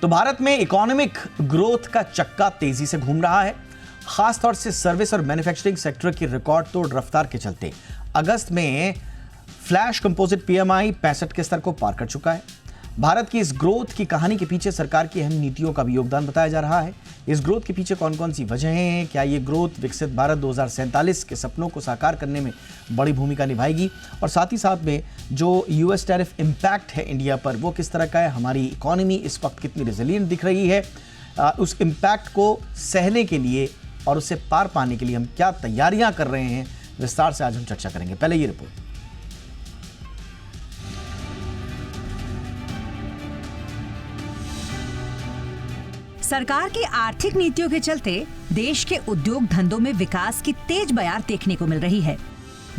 तो भारत में economic growth का चक्का तेजी से घूम रहा है, खासतौर से सर्विस और मैन्युफैक्चरिंग सेक्टर की रिकॉर्ड तोड़ रफ्तार के चलते अगस्त में फ्लैश कंपोजिट पीएमआई 65 के स्तर को पार कर चुका है। भारत की इस ग्रोथ की कहानी के पीछे सरकार की अहम नीतियों का भी योगदान बताया जा रहा है। इस ग्रोथ के पीछे कौन कौन सी वजहें हैं, क्या ये ग्रोथ विकसित भारत 2047 के सपनों को साकार करने में बड़ी भूमिका निभाएगी, और साथ ही साथ में जो यूएस टैरिफ इम्पैक्ट है इंडिया पर वो किस तरह का है, हमारी इकोनॉमी इस वक्त कितनी रिजिलियंट दिख रही है, उस इम्पैक्ट को सहने के लिए और उससे पार पाने के लिए हम क्या तैयारियां कर रहे हैं, विस्तार से आज हम चर्चा करेंगे। पहले ये रिपोर्ट। सरकार की आर्थिक नीतियों के चलते देश के उद्योग धंधों में विकास की तेज बयार देखने को मिल रही है।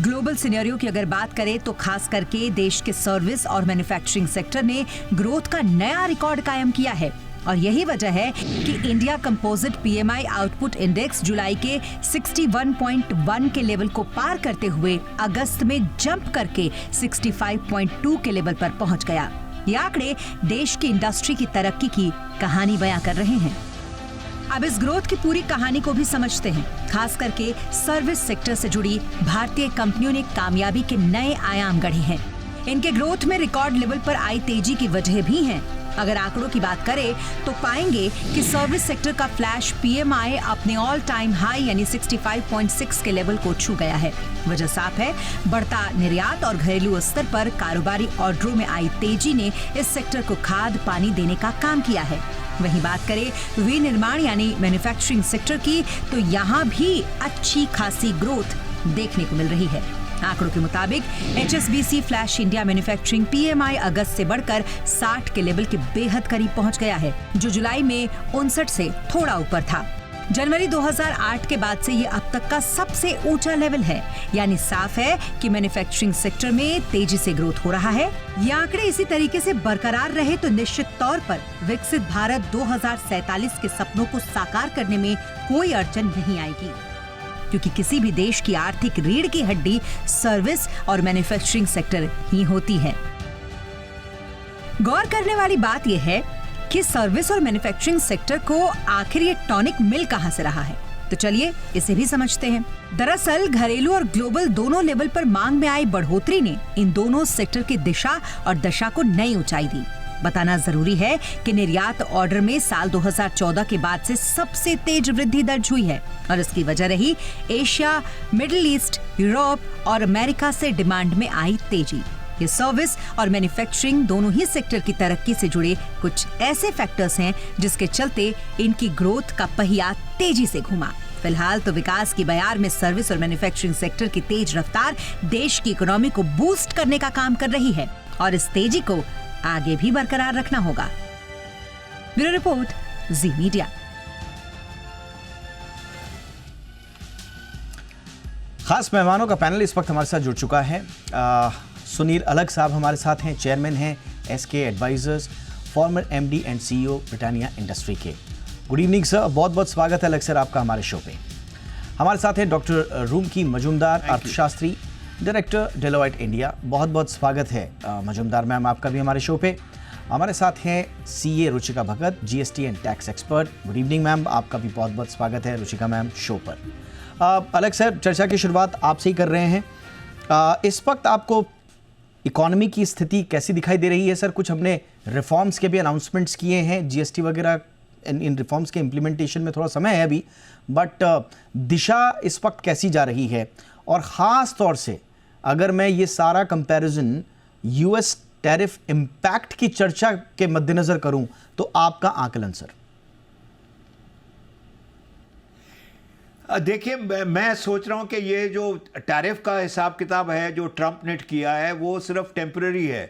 ग्लोबल सिनेरियो की अगर बात करें तो खास करके देश के सर्विस और मैन्युफैक्चरिंग सेक्टर ने ग्रोथ का नया रिकॉर्ड कायम किया है, और यही वजह है कि India composite PMI output index जुलाई के 61.1 के लेवल को पार करते हुए अगस्त में जंप करके 65.2 के लेवल पर पहुंच गया। ये आंकड़े देश की इंडस्ट्री की तरक्की की कहानी बयां कर रहे हैं। अब इस ग्रोथ की पूरी कहानी को भी समझते हैं। खास करके सर्विस सेक्टर से जुड़ी भारतीय कंपनियों ने कामयाबी के नए आयाम गढ़े हैं। इनके ग्रोथ में रिकॉर्ड लेवल पर आई तेजी की वजह भी हैं। अगर आंकड़ों की बात करें तो पाएंगे कि सर्विस सेक्टर का फ्लैश पीएमआई अपने ऑल टाइम हाई यानी 65.6 के लेवल को छू गया है। वजह साफ है, बढ़ता निर्यात और घरेलू स्तर पर कारोबारी ऑर्डरों में आई तेजी ने इस सेक्टर को खाद पानी देने का काम किया है। वहीं बात करें विनिर्माण यानी मैन्युफैक्चरिंग सेक्टर की, तो यहाँ भी अच्छी खासी ग्रोथ देखने को मिल रही है। आंकड़ों के मुताबिक HSBC flash India manufacturing PMI अगस्त से बढ़कर 60 के लेवल के बेहद करीब पहुंच गया है, जो जुलाई में 59 से थोड़ा ऊपर था। जनवरी 2008 के बाद से ये अब तक का सबसे ऊंचा लेवल है, यानी साफ है कि मैन्युफैक्चरिंग सेक्टर में तेजी से ग्रोथ हो रहा है। ये आंकड़े इसी तरीके से बरकरार रहे तो निश्चित तौर पर विकसित भारत 2047 के सपनों को साकार करने में कोई अड़चन नहीं आएगी, क्योंकि किसी भी देश की आर्थिक रीढ़ की हड्डी सर्विस और मैन्युफैक्चरिंग सेक्टर ही होती है। गौर करने वाली बात यह है कि सर्विस और मैन्युफैक्चरिंग सेक्टर को आखिर ये टॉनिक मिल कहां से रहा है, तो चलिए इसे भी समझते हैं। दरअसल घरेलू और ग्लोबल दोनों लेवल पर मांग में आई बढ़ोतरी ने इन दोनों सेक्टर की दिशा और दशा को नई ऊंचाई दी। बताना जरूरी है कि निर्यात ऑर्डर में साल 2014 के बाद से सबसे तेज वृद्धि दर्ज हुई है, और इसकी वजह रही एशिया, मिडिल ईस्ट, यूरोप और अमेरिका से डिमांड में आई तेजी। ये सर्विस और मैन्युफैक्चरिंग दोनों ही सेक्टर की तरक्की से जुड़े कुछ ऐसे फैक्टर्स हैं जिसके चलते इनकी ग्रोथ का पहिया तेजी से घूमा। फिलहाल तो विकास की बयार में सर्विस और मैन्युफैक्चरिंग सेक्टर की तेज रफ्तार देश की इकोनॉमी को बूस्ट करने का काम कर रही है, और इस तेजी को आगे भी बरकरार रखना होगा। ब्यूरो रिपोर्ट, जी मीडिया। खास मेहमानों का पैनल इस वक्त हमारे साथ जुड़ चुका है। सुनील अलग साहब हमारे साथ हैं, चेयरमैन हैं SK advisers, former MD and CEO Britannia industry के। गुड इवनिंग सर, बहुत बहुत स्वागत है अलग सर आपका हमारे शो पे। हमारे साथ हैं डॉक्टर रूमकी मजूमदार, अर्थशास्त्री, डायरेक्टर डेलोइट इंडिया। बहुत बहुत स्वागत है मजूमदार मैम आपका भी हमारे शो पे। हमारे साथ हैं CA Ruchika Bhagat, GST and tax expert. Good evening ma'am, आपका भी बहुत बहुत स्वागत है रुचिका मैम शो पर। अलग सर, चर्चा की शुरुआत आपसे ही कर रहे हैं। इस वक्त आपको इकोनॉमी की स्थिति कैसी दिखाई दे रही है सर? कुछ हमने रिफॉर्म्स के भी अनाउंसमेंट्स किए हैं, GST वगैरह, इन रिफॉर्म्स के इम्प्लीमेंटेशन में थोड़ा समय है अभी, बट दिशा इस वक्त कैसी जा रही है? और ख़ास तौर से अगर मैं ये सारा कंपैरिजन US टैरिफ इम्पैक्ट की चर्चा के मद्देनज़र करूं तो आपका आकलन सर? देखिए, मैं सोच रहा हूं कि ये जो टैरिफ का हिसाब किताब है जो ट्रंप ने किया है वो सिर्फ टेम्पररी है।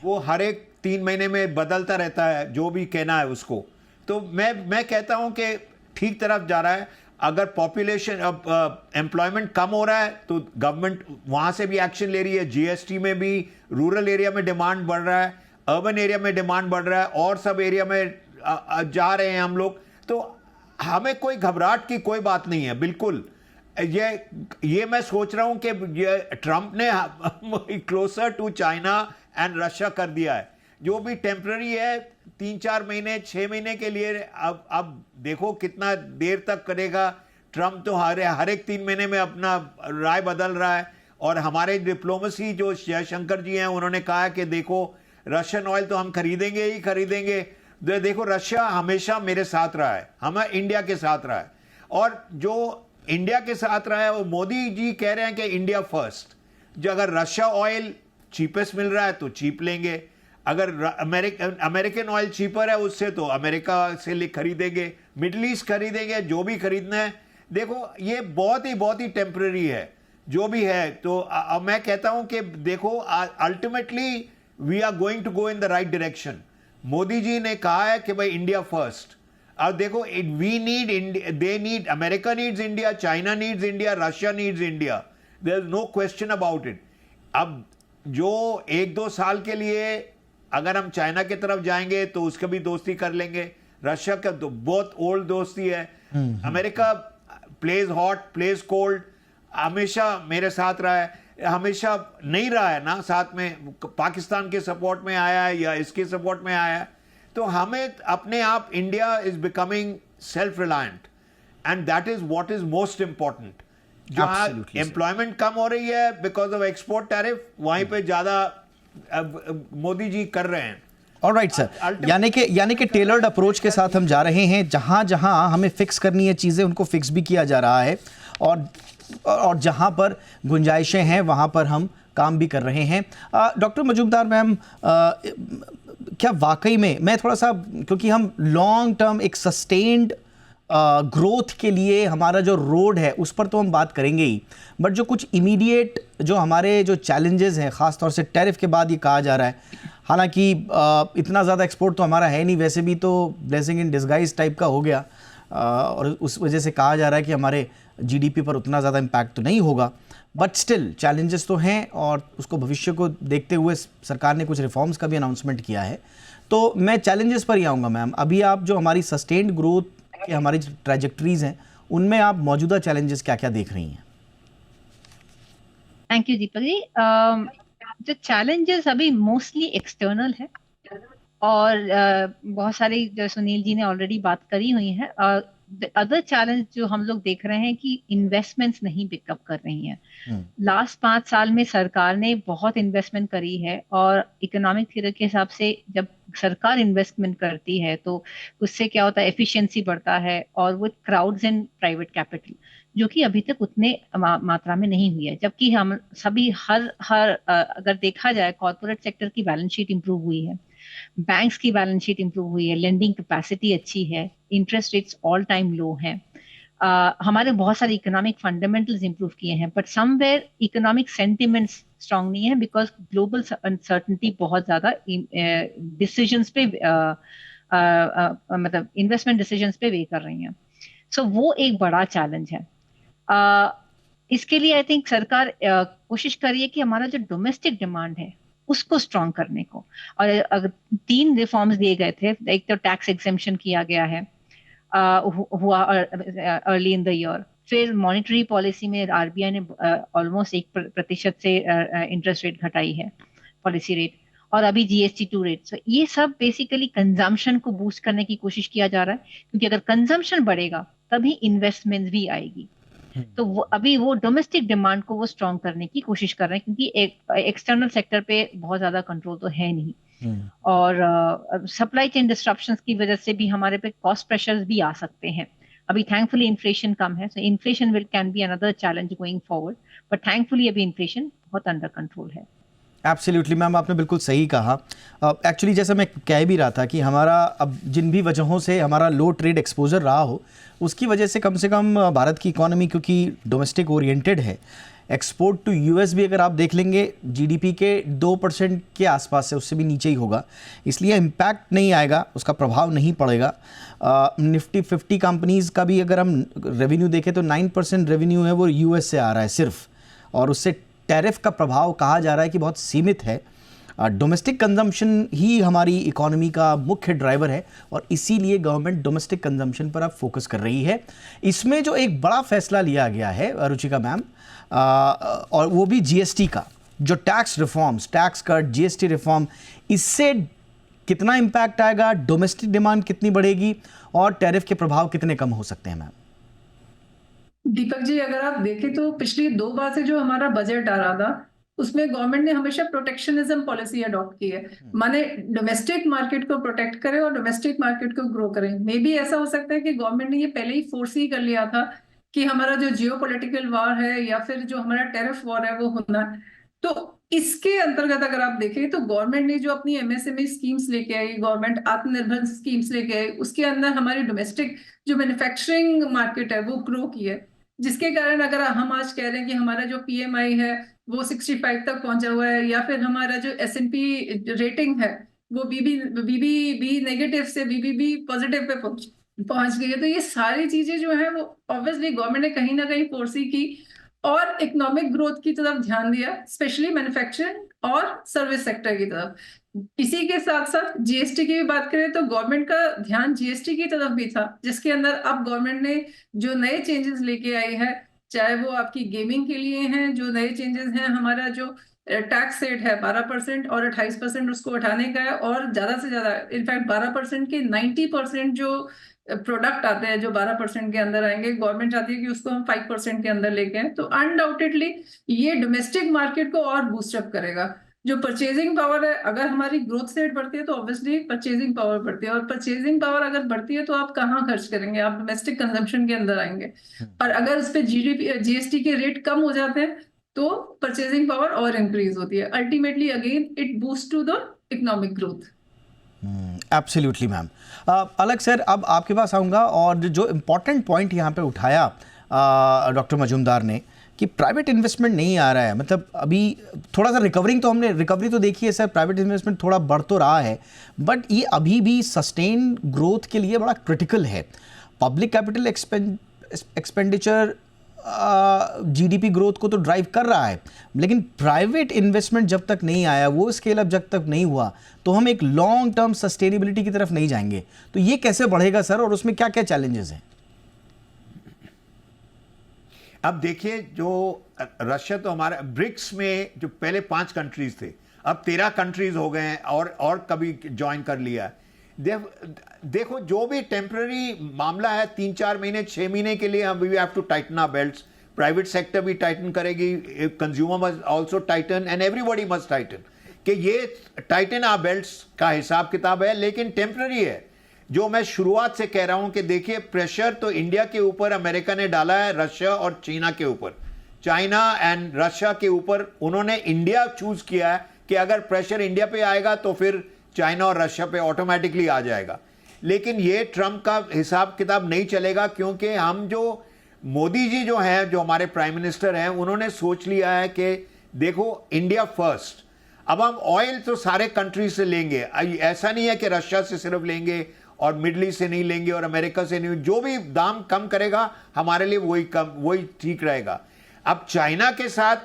वो हर एक 3 महीने में बदलता रहता है, जो भी कहना है उसको। तो मैं कहता हूं कि ठीक तरफ जा रहा है। अगर पॉपुलेशन अब एम्प्लॉयमेंट कम हो रहा है तो गवर्नमेंट वहां से भी एक्शन ले रही है। GST में भी रूरल एरिया में डिमांड बढ़ रहा है, अर्बन एरिया में डिमांड बढ़ रहा है, और सब एरिया में जा रहे हैं हम लोग। तो हमें कोई घबराहट की कोई बात नहीं है, बिल्कुल। ये मैं सोच रहा हूं कि ये ट्रंप ने closer to China and Russia कर दिया है। जो भी टेम्पररी है 3-4 महीने 6 महीने के लिए, अब देखो कितना देर तक करेगा। ट्रम्प तो हर एक 3 महीने में अपना राय बदल रहा है। और हमारे डिप्लोमेसी जो जयशंकर जी हैं, उन्होंने कहा है कि देखो रशियन ऑयल तो हम खरीदेंगे ही खरीदेंगे। देखो रशिया हमेशा मेरे साथ रहा है, हमें इंडिया के साथ रहा है, और जो इंडिया के साथ रहा है वो मोदी जी कह रहे हैं कि इंडिया फर्स्ट। जो अगर रशिया ऑयल चीपेस्ट मिल रहा है तो चीप लेंगे, अगर अमेरिकन ऑयल चीपर है उससे तो अमेरिका से खरीदेंगे, मिडल ईस्ट खरीदेंगे, जो भी खरीदना है। देखो ये बहुत ही टेम्पररी है जो भी है। तो मैं कहता हूं कि देखो ultimately we are going to go in the right direction. Modi ji ने कहा है कि भाई इंडिया फर्स्ट। अब देखो we need India, they need, America needs India, China needs India, Russia needs India, there is no question about it. अब जो 1-2 साल के लिए अगर हम चाइना की तरफ जाएंगे तो उसका भी दोस्ती कर लेंगे, रशिया का तो बहुत ओल्ड दोस्ती है। America plays hot plays cold, हमेशा मेरे साथ रहा है, हमेशा नहीं रहा है ना साथ में, पाकिस्तान के सपोर्ट में आया है या इसके सपोर्ट में आया है। तो हमें अपने आप, India is becoming self reliant and that is what is most important. जहां एम्प्लॉयमेंट कम हो रही है बिकॉज ऑफ एक्सपोर्ट टैरिफ, वहीं पे ज्यादा मोदी जी कर रहे हैं। ऑलराइट सर, यानी कि टेलर्ड अप्रोच के साथ हम जा रहे हैं। जहां जहां हमें फिक्स करनी है चीज़ें उनको फिक्स भी किया जा रहा है, और जहां पर गुंजाइशें हैं वहां पर हम काम भी कर रहे हैं। डॉक्टर मजूमदार मैम, क्या वाकई में, मैं थोड़ा सा, क्योंकि हम लॉन्ग टर्म एक सस्टेन्ड ग्रोथ के लिए हमारा जो रोड है उस पर तो हम बात करेंगे ही, बट जो कुछ इमीडिएट जो हमारे जो चैलेंजेस हैं, ख़ास तौर से टैरिफ के बाद ये कहा जा रहा है, हालांकि इतना ज़्यादा एक्सपोर्ट तो हमारा है नहीं, वैसे भी तो ब्लेसिंग इन डिस्गाइज टाइप का हो गया, और उस वजह से कहा जा रहा है कि हमारे जीडीपी पर उतना ज़्यादा इम्पैक्ट तो नहीं होगा, बट स्टिल चैलेंजेस तो हैं, और उसको भविष्य को देखते हुए सरकार ने कुछ रिफॉर्म्स का भी अनाउंसमेंट किया है। तो मैं चैलेंजेस पर ही आऊँगा मैम। अभी आप जो हमारी सस्टेन्ड ग्रोथ के हमारी ट्रैजेक्टरीज हैं उनमें आप मौजूदा चैलेंजेस क्या क्या देख रही हैं? Thank you Deepak ji. जो चैलेंजेस अभी मोस्टली एक्सटर्नल है, और बहुत सारी जो सुनील जी ने ऑलरेडी बात करी हुई है। अदर चैलेंज जो हम लोग देख रहे हैं कि इन्वेस्टमेंट्स नहीं पिकअप कर रही हैं। लास्ट 5 साल में सरकार ने बहुत इन्वेस्टमेंट करी है, और इकोनॉमिक थ्योरी के हिसाब से जब सरकार इन्वेस्टमेंट करती है तो उससे क्या होता है, एफिशिएंसी बढ़ता है, और with crowds and private capital, जो कि अभी तक उतने मात्रा में नहीं हुई है। जबकि हम सभी हर अगर देखा जाए, कॉर्पोरेट सेक्टर की बैलेंस शीट इंप्रूव हुई है, बैंक्स की बैलेंस शीट इंप्रूव हुई है, लेंडिंग कैपेसिटी अच्छी है, इंटरेस्ट रेट्स ऑल टाइम लो हैं, हमारे बहुत सारे इकोनॉमिक फंडामेंटल्स इंप्रूव किए हैं, but somewhere economic sentiments strong नहीं है, बिकॉज ग्लोबल अनसर्टनिटी बहुत ज्यादा डिसीजंस पे मतलब इन्वेस्टमेंट डिसीजंस पे वे कर रही हैं। सो वो एक बड़ा चैलेंज है। इसके लिए आई थिंक सरकार कोशिश कर रही है कि हमारा जो डोमेस्टिक डिमांड है उसको स्ट्रॉन्ग करने को, और अगर 3 रिफॉर्म्स दिए गए थे। एक तो टैक्स एग्जेम्पशन किया गया है, हुआ अर्ली इन द ईयर। फिर मॉनेटरी पॉलिसी में आरबीआई ने ऑलमोस्ट 1% से इंटरेस्ट रेट घटाई है, पॉलिसी रेट, और अभी GST2 रेट। So, ये सब बेसिकली कंजम्पशन को बूस्ट करने की कोशिश किया जा रहा है, क्योंकि अगर कंजम्पशन बढ़ेगा तभी इन्वेस्टमेंट भी आएगी। तो अभी वो डोमेस्टिक डिमांड को वो स्ट्रॉन्ग करने की कोशिश कर रहे हैं, क्योंकि एक्सटर्नल सेक्टर पे बहुत ज्यादा कंट्रोल तो है नहीं, और सप्लाई चेन डिस्ट्रप्शंस की वजह से भी हमारे पे कॉस्ट प्रेशर्स भी आ सकते हैं। अभी थैंकफुली इन्फ्लेशन कम है, सो inflation can be another challenge going forward, but thankfully अभी इन्फ्लेशन बहुत अंडर कंट्रोल है। एब्सोल्युटली मैम, आपने बिल्कुल सही कहा। एक्चुअली जैसा मैं कह भी रहा था कि हमारा अब जिन भी वजहों से हमारा लो ट्रेड एक्सपोजर रहा हो, उसकी वजह से कम भारत की इकोनॉमी क्योंकि डोमेस्टिक ओरिएंटेड है, एक्सपोर्ट टू यूएस भी अगर आप देख लेंगे जीडीपी के 2% के आसपास है, उससे भी नीचे ही होगा, इसलिए इम्पैक्ट नहीं आएगा, उसका प्रभाव नहीं पड़ेगा। निफ्टी 50 कंपनीज़ का भी अगर हम रेवेन्यू देखें तो 9% रेवेन्यू है वो यूएस से आ रहा है सिर्फ, और उससे टैरिफ का प्रभाव कहा जा रहा है कि बहुत सीमित है। डोमेस्टिक कंजम्पशन ही हमारी इकोनॉमी का मुख्य ड्राइवर है, और इसीलिए गवर्नमेंट डोमेस्टिक कंजम्पशन पर अब फोकस कर रही है। इसमें जो एक बड़ा फैसला लिया गया है रुचिका मैम, और वो भी जीएसटी का, जो tax reforms, tax cut, GST reform, इससे कितना इम्पैक्ट आएगा, डोमेस्टिक डिमांड कितनी बढ़ेगी और टैरिफ के प्रभाव कितने कम हो सकते हैं मैम? दीपक जी, अगर आप देखें तो पिछली 2 बार से जो हमारा बजट आ रहा था उसमें गवर्नमेंट ने हमेशा प्रोटेक्शनिज्म पॉलिसी अडॉप्ट की है, माने डोमेस्टिक मार्केट को प्रोटेक्ट करें और डोमेस्टिक मार्केट को ग्रो करें। मे बी ऐसा हो सकता है कि गवर्नमेंट ने ये पहले ही फोर्सी कर लिया था कि हमारा जो जियोपॉलिटिकल वॉर है या फिर जो हमारा टेरिफ वॉर है वो होना है। तो इसके अंतर्गत अगर आप देखें तो गवर्नमेंट ने जो अपनी एमएसएमई स्कीम्स लेके आई, गवर्नमेंट आत्मनिर्भर स्कीम्स लेके आई, उसके अंदर हमारी डोमेस्टिक जो मैन्युफैक्चरिंग मार्केट है वो ग्रो की है, जिसके कारण अगर हम आज कह रहे हैं कि हमारा जो पीएमआई है वो 65 तक पहुंचा हुआ है, या फिर हमारा जो एसएनपी रेटिंग है वो बीबी नेगेटिव से बीबीबी पॉजिटिव पे पहुंच गई है। तो ये सारी चीजें जो है वो ऑब्वियसली गवर्नमेंट ने कहीं ना कहीं फोर्सी की और इकोनॉमिक ग्रोथ की तरफ ध्यान दिया, स्पेशली मैन्युफैक्चरिंग और सर्विस सेक्टर की तरफ। इसी के साथ साथ जीएसटी की भी बात करें तो गवर्नमेंट का ध्यान जीएसटी की तरफ भी था, जिसके अंदर अब गवर्नमेंट ने जो नए चेंजेस लेके आई है, चाहे वो आपकी गेमिंग के लिए हैं, जो नए चेंजेस हैं, हमारा जो टैक्स रेट है 12% और 28% उसको उठाने का है, और ज्यादा से ज्यादा इनफैक्ट 12% के 90% जो प्रोडक्ट आते हैं जो 12% के अंदर आएंगे, गवर्नमेंट चाहती है कि उसको हम 5% के अंदर लेके आए। तो अनडाउटेडली ये डोमेस्टिक मार्केट को और बूस्टअप करेगा। जो परचेजिंग पावर है, अगर हमारी ग्रोथ रेट बढ़ती है तो ऑब्वियसली परचेजिंग पावर बढ़ती है, और परचेजिंग पावर अगर बढ़ती है तो आप कहाँ खर्च करेंगे, आप डोमेस्टिक कंजम्पशन के अंदर आएंगे। और अगर उस पर जीएसटी के रेट कम हो जाते हैं तो परचेजिंग पावर और इंक्रीज होती है। Ultimately again it boost to the economic growth. Absolutely ma'am. अलग सर, अब आपके पास आऊँगा, और जो इम्पोर्टेंट पॉइंट यहाँ पे उठाया डॉक्टर मजूमदार ने कि प्राइवेट इन्वेस्टमेंट नहीं आ रहा है, मतलब अभी थोड़ा सा रिकवरी तो देखी है सर, प्राइवेट इन्वेस्टमेंट थोड़ा बढ़ तो रहा है, बट ये अभी भी सस्टेन ग्रोथ के लिए बड़ा क्रिटिकल है। Public capital expenditure GDP growth को तो ड्राइव कर रहा है, लेकिन प्राइवेट इन्वेस्टमेंट जब तक नहीं आया, वो स्केल अप जब तक नहीं हुआ, तो हम एक लॉन्ग टर्म सस्टेनेबिलिटी की तरफ नहीं जाएंगे। तो ये कैसे बढ़ेगा सर, और उसमें क्या क्या चैलेंजेस हैं? अब देखिए, जो रशिया तो हमारा ब्रिक्स में जो पहले 5 कंट्रीज थे, अब 13 कंट्रीज हो गए हैं, और कभी ज्वाइन कर लिया। देखो, जो भी टेम्पररी मामला है, 3-4 महीने 6 महीने के लिए हम we have to tighten our belts. Private sector भी टाइटन करेगी, consumer must also tighten, and everybody must tighten. कि ये टाइटन आवर बेल्ट्स का हिसाब किताब है, लेकिन टेम्पररी है। जो मैं शुरुआत से कह रहा हूं कि देखिए, प्रेशर तो इंडिया के ऊपर अमेरिका ने डाला है, रशिया और चाइना के ऊपर, चाइना एंड रशिया के ऊपर उन्होंने इंडिया चूज किया है कि अगर प्रेशर इंडिया पे आएगा तो फिर चाइना और रशिया पे ऑटोमेटिकली आ जाएगा। लेकिन ये ट्रंप का हिसाब किताब नहीं चलेगा, क्योंकि हम जो मोदी जी जो हैं, जो हमारे प्राइम मिनिस्टर हैं, उन्होंने सोच लिया है कि देखो, इंडिया फर्स्ट। अब हम ऑयल तो सारे कंट्री से लेंगे, ऐसा नहीं है कि रशिया से सिर्फ लेंगे और मिडल ईस्ट से नहीं लेंगे और अमेरिका से नहीं, जो भी दाम कम करेगा हमारे लिए वही ठीक रहेगा। अब चाइना के साथ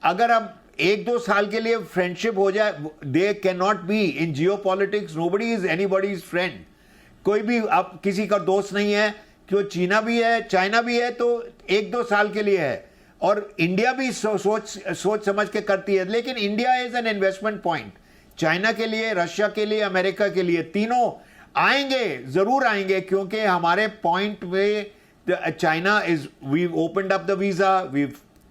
अगर अब 1-2 साल के लिए फ्रेंडशिप हो जाए, they can not be in Jio politics, nobody is anybody's friend. कोई भी अब किसी का दोस्त नहीं है, क्यों चीना भी है, चाइना भी है, तो 1-2 साल के लिए है। और इंडिया भी सोच समझ के करती है, लेकिन India is an investment point. China के लिए, रशिया के लिए, अमेरिका के लिए, तीनों आएंगे, जरूर आएंगे, क्योंकि हमारे पॉइंट पे China is, we opened up the visa, we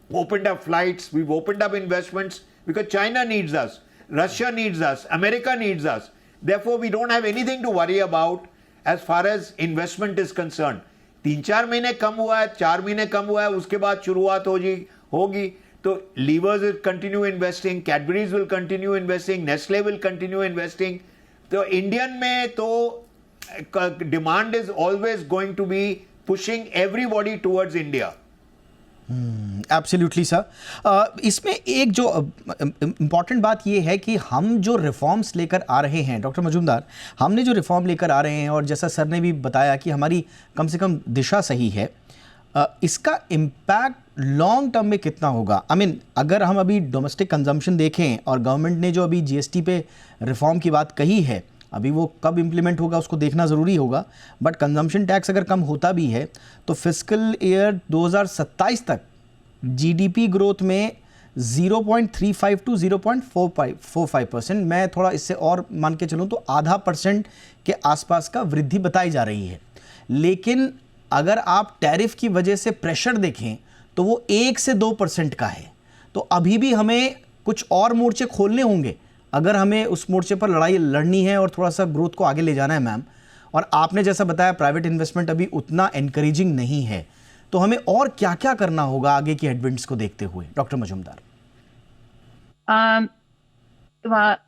opened up flights, we've opened up investments, because China needs us, Russia needs us, America needs us. Therefore, we don't have anything to worry about as far as investment is concerned. 3-4 महीने कम हुआ है, 4 महीने कम हुआ है, उसके बाद शुरुआत होगी। तो Levers will continue investing, Cadbury's will continue investing, Nestle will continue investing. तो इंडियन में तो demand is always going to be pushing everybody towards India. Absolutely sir. इसमें एक जो इम्पॉर्टेंट बात ये है कि हम जो रिफॉर्म्स लेकर आ रहे हैं, डॉक्टर मजूमदार, हमने जो रिफॉर्म लेकर आ रहे हैं, और जैसा सर ने भी बताया कि हमारी कम से कम दिशा सही है, इसका इम्पैक्ट लॉन्ग टर्म में कितना होगा? आई मीन, अगर हम अभी डोमेस्टिक कंजम्पशन देखें, और गवर्नमेंट ने जो अभी जीएसटी पे रिफॉर्म की बात कही है, अभी वो कब इम्प्लीमेंट होगा उसको देखना ज़रूरी होगा, बट कंजम्पशन टैक्स अगर कम होता भी है तो फिस्कल ईयर 2027 तक जीडीपी ग्रोथ में 0.35 टू 0.45%। मैं थोड़ा इससे और मान के चलूँ तो आधा % के आसपास का वृद्धि बताई जा रही है। लेकिन अगर आप टैरिफ की वजह से प्रेशर देखें तो वो 1 से 2% का है। तो अभी भी हमें कुछ और मोर्चे खोलने होंगे अगर हमें उस मोर्चे पर लड़ाई लड़नी है और थोड़ा सा ग्रोथ को आगे ले जाना है मैम। और आपने जैसा बताया प्राइवेट इन्वेस्टमेंट अभी उतना एनकरेजिंग नहीं है, तो हमें और क्या क्या करना होगा आगे की हेडविंड्स को देखते हुए, डॉक्टर मजूमदार?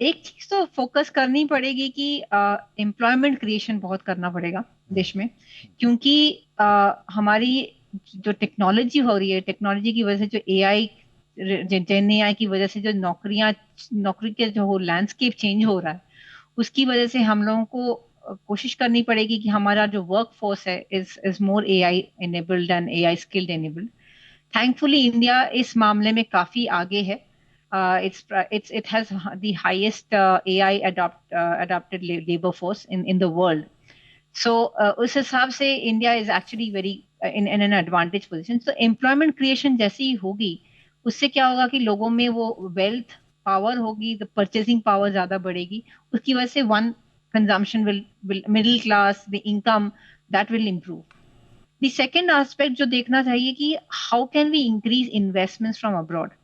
एक चीज तो फोकस करनी पड़ेगी कि एम्प्लॉयमेंट क्रिएशन बहुत करना पड़ेगा देश में, क्योंकि हमारी जो टेक्नोलॉजी हो रही है, टेक्नोलॉजी की वजह से जो एआई जेन एआई की वजह से जो नौकरी के जो लैंडस्केप चेंज हो रहा है, उसकी वजह से हम लोगों को कोशिश करनी पड़ेगी कि हमारा जो वर्क फोर्स है is more AI enabled and AI skilled enabled. Thankfully India इस मामले में काफी आगे है। It has the highest AI adopted labor force in the world. So उस हिसाब से India is actually very in an advantage position. So employment creation जैसी ही होगी, उससे क्या होगा कि लोगों में वो wealth power होगी, the purchasing power ज्यादा बढ़ेगी। उसकी वजह से one consumption will middle class, the income that will improve. The second aspect जो देखना चाहिए कि how can we increase investments from abroad?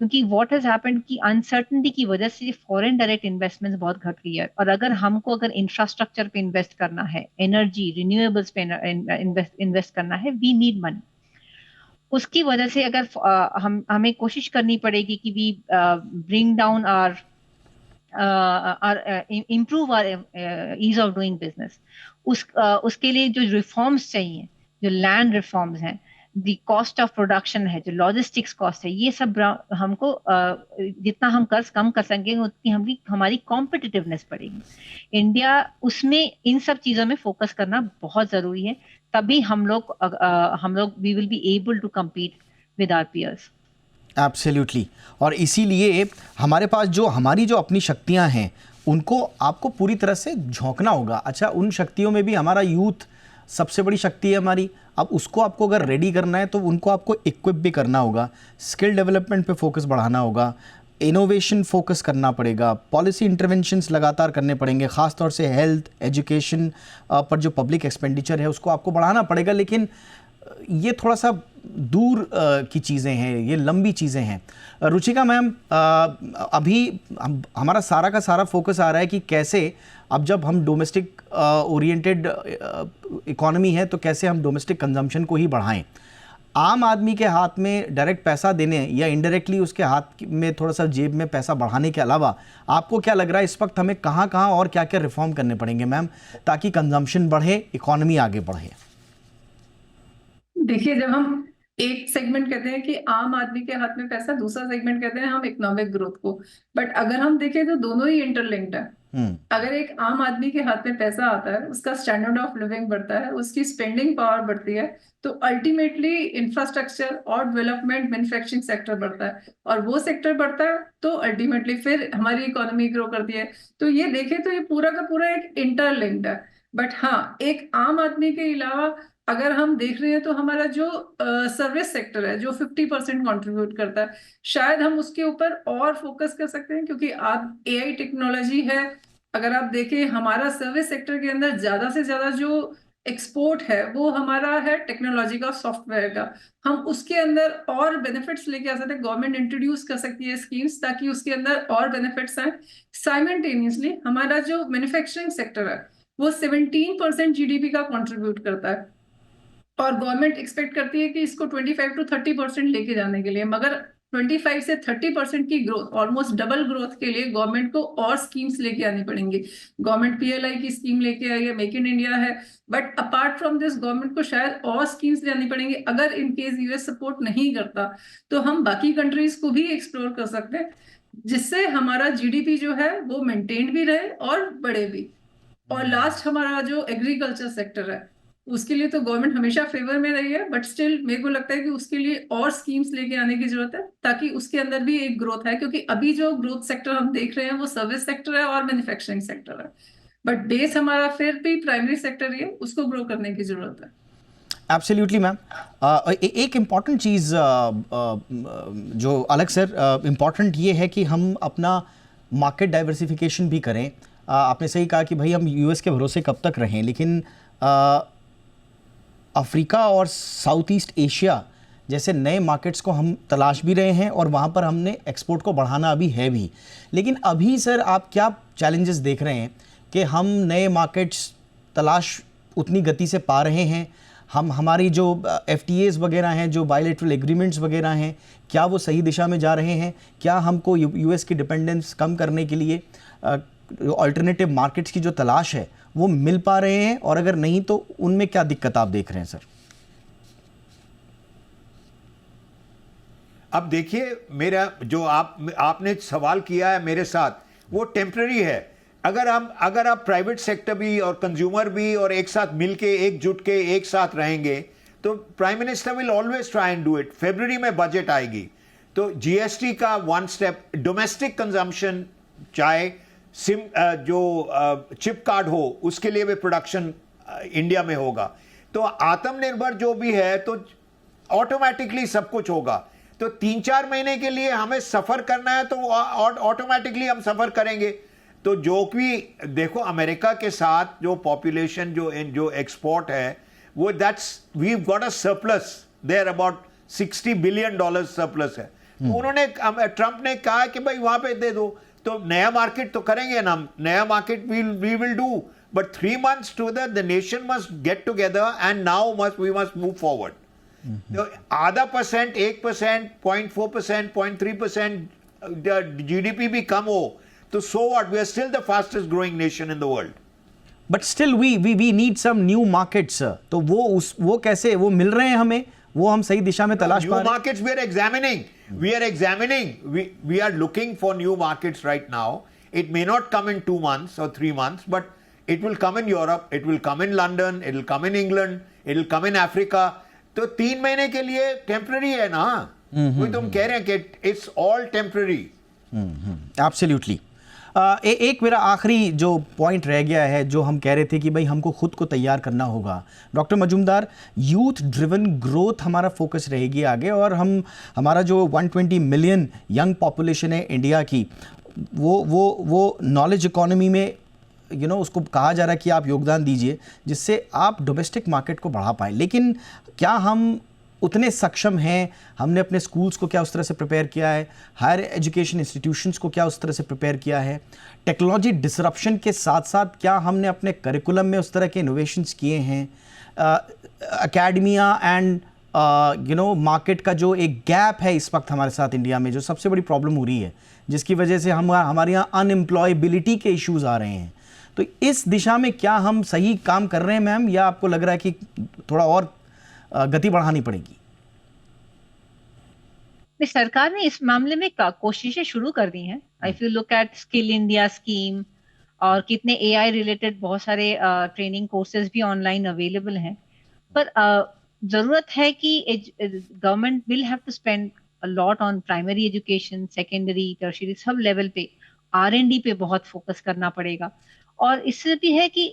क्योंकि व्हाट हैज हैपेंड की अनसर्टेनिटी की वजह से फॉरेन डायरेक्ट इन्वेस्टमेंट्स बहुत घट गई है। और अगर इंफ्रास्ट्रक्चर पे इन्वेस्ट करना है, एनर्जी रिन्यूएबल्स पे इन्वेस्ट करना है, वी नीड मनी। उसकी वजह से अगर हमें कोशिश करनी पड़ेगी कि we bring down our improve our ease of doing business. उसके लिए जो रिफॉर्म्स चाहिए, जो लैंड रिफॉर्म्स हैं, द कॉस्ट ऑफ प्रोडक्शन है, जो लॉजिस्टिक्स कॉस्ट है, ये सब हमको जितना हम कर्ज कम कर सकेंगे उतनी हमारी कॉम्पिटिटिवनेस बढ़ेगी। इंडिया उसमें इन सब चीजों में फोकस करना बहुत जरूरी है, तभी हम लोग we will be able to compete with our peers. Absolutely. और इसीलिए हमारे पास हमारी जो अपनी शक्तियां हैं उनको आपको पूरी तरह से झोंकना होगा। अच्छा, उन शक्तियों में भी हमारा यूथ सबसे बड़ी शक्ति है हमारी। अब उसको आपको अगर रेडी करना है तो उनको आपको इक्विप भी करना होगा, स्किल डेवलपमेंट पे फोकस बढ़ाना होगा, इनोवेशन फोकस करना पड़ेगा, पॉलिसी इंटरवेंशंस लगातार करने पड़ेंगे, खासतौर से हेल्थ एजुकेशन पर जो पब्लिक एक्सपेंडिचर है उसको आपको बढ़ाना पड़ेगा। लेकिन ये थोड़ा सा दूर की चीज़ें हैं, ये लंबी चीज़ें हैं। रुचिका मैम, अभी हमारा सारा का सारा फोकस आ रहा है कि कैसे अब जब हम डोमेस्टिक ओरिएंटेड इकोनॉमी है तो कैसे हम डोमेस्टिक कंजम्पशन को ही बढ़ाएं। आम आदमी के हाथ में डायरेक्ट पैसा देने या इनडायरेक्टली उसके हाथ में थोड़ा सा जेब में पैसा बढ़ाने के अलावा आपको क्या लग रहा है इस वक्त हमें कहाँ कहाँ और क्या क्या रिफॉर्म करने पड़ेंगे मैम, ताकि कंजम्पशन बढ़े, इकोनॉमी आगे बढ़े? देखिए, जब हम एक सेगमेंट कहते हैं कि आम आदमी के हाथ में पैसा, दूसरा सेगमेंट कहते हैं हम इकोनॉमिक ग्रोथ को, बट अगर हम देखें तो दोनों ही इंटरलिंक्ड है। अगर एक आम आदमी के हाथ में पैसा आता है, उसका स्टैंडर्ड ऑफ लिविंग बढ़ता है, उसकी स्पेंडिंग पावर बढ़ती है, तो अल्टीमेटली इंफ्रास्ट्रक्चर और डेवलपमेंट मैन्युफैक्चरिंग सेक्टर बढ़ता है, और वो सेक्टर बढ़ता है तो अल्टीमेटली फिर हमारी इकोनॉमी ग्रो करती है। तो ये देखें तो ये पूरा का पूरा एक इंटरलिंक्ड है। बट हाँ, एक आम आदमी के अलावा अगर हम देख रहे हैं तो हमारा जो सर्विस सेक्टर है, जो 50% कंट्रीब्यूट करता है, शायद हम उसके ऊपर और फोकस कर सकते हैं, क्योंकि आप एआई टेक्नोलॉजी है। अगर आप देखें, हमारा सर्विस सेक्टर के अंदर ज्यादा से ज्यादा जो एक्सपोर्ट है वो हमारा है टेक्नोलॉजी का, सॉफ्टवेयर का। हम उसके अंदर और बेनिफिट्स लेके आ सकते हैं। गवर्नमेंट इंट्रोड्यूस कर सकती है स्कीम्स ताकि उसके अंदर और बेनिफिट्स आए। साइमल्टेनियसली हमारा जो मैन्युफैक्चरिंग सेक्टर है वो 17% जीडीपी का कंट्रीब्यूट करता है, और गवर्नमेंट एक्सपेक्ट करती है कि इसको 25 to 30% लेके जाने के लिए, मगर 25 से 30% की ग्रोथ, ऑलमोस्ट डबल ग्रोथ के लिए गवर्नमेंट को और स्कीम्स लेके आनी पड़ेंगी। गवर्नमेंट पीएलआई की स्कीम लेके आई है, मेक इन इंडिया है, but apart from this government को शायद और स्कीम्स लेनी पड़ेंगी। अगर इन केस यूएस सपोर्ट नहीं करता तो हम बाकी कंट्रीज को भी एक्सप्लोर कर सकते हैं, जिससे हमारा जीडीपी जो है वो मेंटेन भी रहे और बढ़े भी। और लास्ट हमारा जो एग्रीकल्चर सेक्टर है, उसके लिए तो गवर्नमेंट हमेशा फेवर में रही है, बट स्टिल मेरे को लगता है कि उसके लिए और स्कीम्स लेके आने की जरूरत है, ताकि उसके अंदर भी एक ग्रोथ है। क्योंकि अभी जो ग्रोथ सेक्टर हम देख रहे हैं वो सर्विस सेक्टर है और मैन्युफैक्चरिंग सेक्टर है, बट बेस हमारा फिर भी प्राइमरी सेक्टर ही है, उसको ग्रो करने की जरूरत है। Absolutely ma'am. एक इम्पॉर्टेंट चीज़ जो अलग सर इम्पॉर्टेंट ये है कि हम अपना मार्केट डाइवर्सिफिकेशन भी करें। आपने सही कहा कि भाई हम यूएस के भरोसे कब तक रहें, लेकिन अफ्रीका और साउथ ईस्ट एशिया जैसे नए मार्केट्स को हम तलाश भी रहे हैं और वहाँ पर हमने एक्सपोर्ट को बढ़ाना अभी है भी। लेकिन अभी सर आप क्या चैलेंजेस देख रहे हैं कि हम नए मार्केट्स तलाश उतनी गति से पा रहे हैं? हम हमारी जो FTAs वगैरह हैं, जो बायलैटरल एग्रीमेंट्स वगैरह हैं, क्या वो सही दिशा में जा रहे हैं? क्या हमको यूएस की डिपेंडेंस कम करने के लिए अल्टरनेटिव मार्केट्स की जो तलाश है वो मिल पा रहे हैं? और अगर नहीं तो उनमें क्या दिक्कत आप देख रहे हैं सर? अब देखिए, मेरा जो आपने सवाल किया है मेरे साथ, वो टेम्पररी है। अगर आप प्राइवेट सेक्टर भी और कंज्यूमर भी और एक साथ मिलके एकजुट के एक साथ रहेंगे तो prime minister will always try and do it. फरवरी में बजट आएगी तो जीएसटी का वन स्टेप, डोमेस्टिक कंजम्पशन, चाहे जो चिप कार्ड हो उसके लिए भी प्रोडक्शन इंडिया में होगा, तो आत्मनिर्भर जो भी है तो ऑटोमेटिकली सब कुछ होगा। तो 3-4 महीने के लिए हमें सफर करना है तो ऑटोमेटिकली हम सफर करेंगे। तो जो भी देखो, अमेरिका के साथ जो पॉपुलेशन जो एक्सपोर्ट है वो we got a surplus there, about $60 billion surplus है। तो उन्होंने, ट्रंप ने कहा कि भाई वहां पे दे दो, तो नया मार्केट तो करेंगे ना, नया market we will do, but 3 months to that the nation must get together and now we must move forward. तो आधा %, 1%, 0.4%, 0.3% GDP भी कम हो तो so what? We are still the fastest growing nation in the world. But still we need some new markets. तो वो कैसे वो मिल रहे हैं हमें? वो हम सही दिशा में तलाश पा रहे हैं? New markets we are examining. We are looking for new markets right now. It may not come in 2 months or 3 months, but it will come in Europe, it will come in London, it will come in England, it will come in Africa. तो 3 महीने के लिए temporary है ना, वही तुम कह रहे हैं कि इट्स ऑल टेम्पररी। एब्सोल्युटली। एक मेरा आखिरी जो पॉइंट रह गया है, जो हम कह रहे थे कि भाई हमको खुद को तैयार करना होगा। Doctor Majumdar, youth driven growth हमारा फोकस रहेगी आगे, और हमारा जो 120 मिलियन यंग पॉपुलेशन है इंडिया की, वो नॉलेज इकोनॉमी में उसको कहा जा रहा है कि आप योगदान दीजिए जिससे आप डोमेस्टिक मार्केट को बढ़ा पाएँ। लेकिन क्या हम उतने सक्षम हैं? हमने अपने स्कूल्स को क्या उस तरह से प्रिपेयर किया है? हायर एजुकेशन इंस्टीट्यूशंस को क्या उस तरह से प्रिपेयर किया है? टेक्नोलॉजी डिसरप्शन के साथ साथ क्या हमने अपने करिकुलम में उस तरह के इनोवेशंस किए हैं? एकेडमिया एंड मार्केट का जो एक गैप है इस वक्त हमारे साथ इंडिया में, जो सबसे बड़ी प्रॉब्लम हो रही है, जिसकी वजह से हमारे यहाँ अनएम्प्लॉयबिलिटी के इश्यूज आ रहे हैं, तो इस दिशा में क्या हम सही काम कर रहे हैं मैम, या आपको लग रहा है कि थोड़ा और गति बढ़ानी पड़ेगी? सरकार ने इस मामले में कोशिशें शुरू कर दी हैं। If you look at skill India scheme, और कितने AI रिलेटेड बहुत सारे ट्रेनिंग कोर्सेज भी ऑनलाइन अवेलेबल हैं, पर जरूरत है कि government will have to spend a lot on primary education, secondary, tertiary, सब लेवल पे R&D पे बहुत फोकस करना पड़ेगा। और इससे भी है कि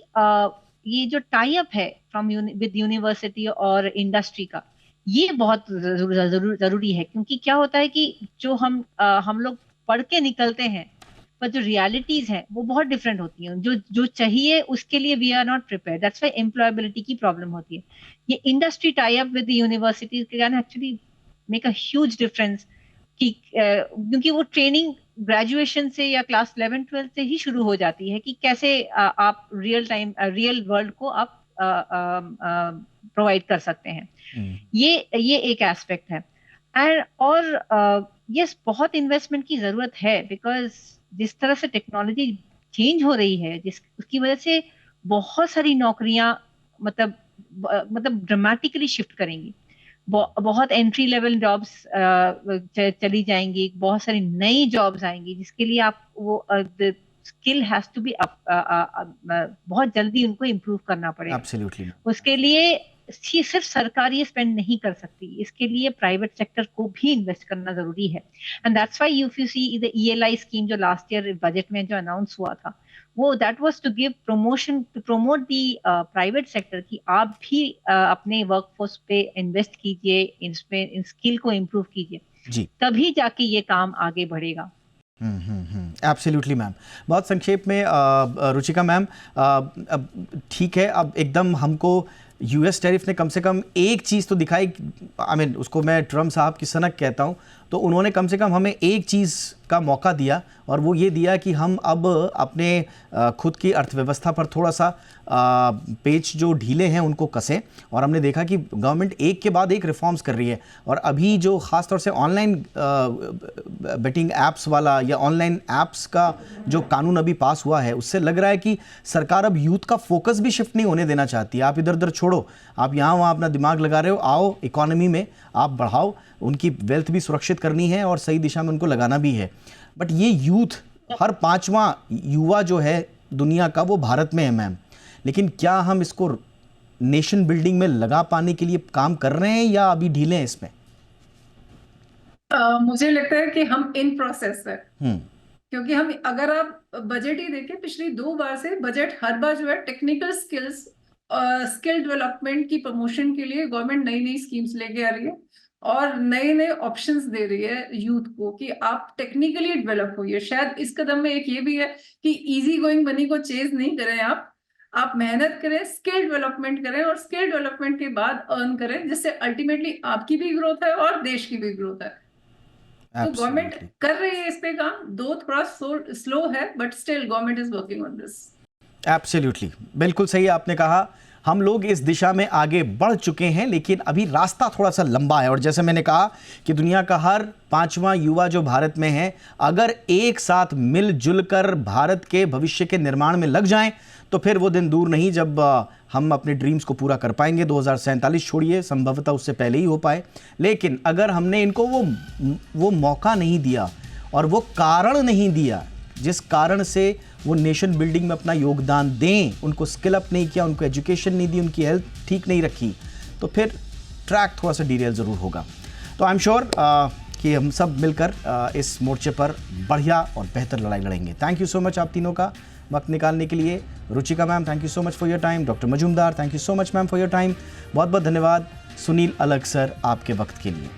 ये जो टाई अप है विद यूनिवर्सिटी और इंडस्ट्री का, ये बहुत जरूरी है, क्योंकि क्या होता है कि जो हम लोग पढ़ के निकलते हैं, पर जो रियलिटीज हैं वो बहुत डिफरेंट होती हैं। जो चाहिए उसके लिए we are not prepared, that's why employability की प्रॉब्लम होती है। ये industry tie up with the university can actually make a huge difference, क्योंकि वो ट्रेनिंग ग्रेजुएशन से या क्लास 11-12 से ही शुरू हो जाती है कि कैसे आप रियल वर्ल्ड को आप प्रोवाइड कर सकते हैं। ये एक एस्पेक्ट है। और यस, बहुत इन्वेस्टमेंट की जरूरत है, बिकॉज जिस तरह से टेक्नोलॉजी चेंज हो रही है, उसकी वजह से बहुत सारी नौकरियां मतलब ड्रामेटिकली शिफ्ट करेंगी। बहुत एंट्री लेवल जॉब्स चली जाएंगी, बहुत सारी नई जॉब्स आएंगी, जिसके लिए आप वो स्किल हैज टू बी बहुत जल्दी उनको इम्प्रूव करना पड़ेगा। Absolutely. उसके लिए सिर्फ सरकार ये स्पेंड नहीं कर सकती, इसके लिए प्राइवेट सेक्टर को भी इन्वेस्ट करना जरूरी है। And that's why you see the ELI scheme जो लास्ट ईयर बजट में जो अनाउंस हुआ था, वो that was to give promotion, to promote the private sector की आप भी अपने वर्कफोर्स पे इन्वेस्ट कीजिए, इसमें इन स्किल को इम्प्रूव कीजिए जी, तभी जाके ये काम आगे बढ़ेगा। Absolutely ma'am. बहुत संक्षेप में रुचिका मैम, अब ठीक है, अब एकदम हमको यूएस टैरिफ ने कम से कम एक चीज़ तो दिखाई, आई मीन उसको मैं ट्रम्प साहब की सनक कहता हूँ, तो उन्होंने कम से कम हमें एक चीज़ का मौका दिया और वो ये दिया कि हम अब अपने खुद की अर्थव्यवस्था पर थोड़ा सा पेच जो ढीले हैं उनको कसें। और हमने देखा कि गवर्नमेंट एक के बाद एक रिफॉर्म्स कर रही है और अभी जो ख़ास तौर से ऑनलाइन बेटिंग ऐप्स वाला या ऑनलाइन ऐप्स का जो कानून अभी पास हुआ है, उससे लग रहा है कि सरकार अब यूथ का फोकस भी शिफ्ट नहीं होने देना चाहती है। आप इधर उधर छोड़ो, आप यहाँ वहाँ अपना दिमाग लगा रहे हो, आओ इकोनॉमी में आप बढ़ाओ, उनकी वेल्थ भी सुरक्षित करनी है और सही दिशा में उनको लगाना भी है। बट ये यूथ, हर 5वां युवा जो है दुनिया का वो भारत में है मैम, लेकिन क्या हम इसको नेशन बिल्डिंग में लगा पाने के लिए काम कर रहे हैं या अभी ढीले हैं इसमें? मुझे लगता है कि हम इन प्रोसेस है, क्योंकि हम, अगर आप बजट ही देखें पिछली 2 बार से, बजट हर बार जो है टेक्निकल स्किल्स, स्किल डेवलपमेंट की प्रमोशन के लिए गवर्नमेंट नई नई स्कीम्स लेके आ रही है और नए नए ऑप्शंस दे रही है यूथ को कि आप टेक्निकली डेवलप होइए। शायद इस कदम में एक ये भी है कि इजी गोइंग मनी को चेज नहीं करें, आप मेहनत करें, स्किल डेवलपमेंट करें और स्किल डेवलपमेंट के बाद अर्न करें, जिससे अल्टीमेटली आपकी भी ग्रोथ है और देश की भी ग्रोथ है। तो गवर्नमेंट कर रही है इस पे काम, दो थोड़ा स्लो है, but still government is working on this. Absolutely, बिल्कुल सही आपने कहा। हम लोग इस दिशा में आगे बढ़ चुके हैं, लेकिन अभी रास्ता थोड़ा सा लंबा है। और जैसे मैंने कहा कि दुनिया का हर 5वां युवा जो भारत में है, अगर एक साथ मिलजुल कर भारत के भविष्य के निर्माण में लग जाएं, तो फिर वो दिन दूर नहीं जब हम अपने ड्रीम्स को पूरा कर पाएंगे। 2047 छोड़िए, संभवतः उससे पहले ही हो पाए। लेकिन अगर हमने इनको वो मौका नहीं दिया और वो कारण नहीं दिया जिस कारण से वो नेशन बिल्डिंग में अपना योगदान दें, उनको स्किल अप नहीं किया, उनको एजुकेशन नहीं दी, उनकी हेल्थ ठीक नहीं रखी, तो फिर ट्रैक थोड़ा सा डीरेल ज़रूर होगा। तो आई एम श्योर कि हम सब मिलकर इस मोर्चे पर बढ़िया और बेहतर लड़ाई लड़ेंगे। थैंक यू सो मच आप तीनों का वक्त निकालने के लिए। Ruchika ma'am, thank you so much for your time. Doctor Majumdar, thank you so much ma'am for your time. बहुत बहुत धन्यवाद सुनील अलग सर आपके वक्त के लिए।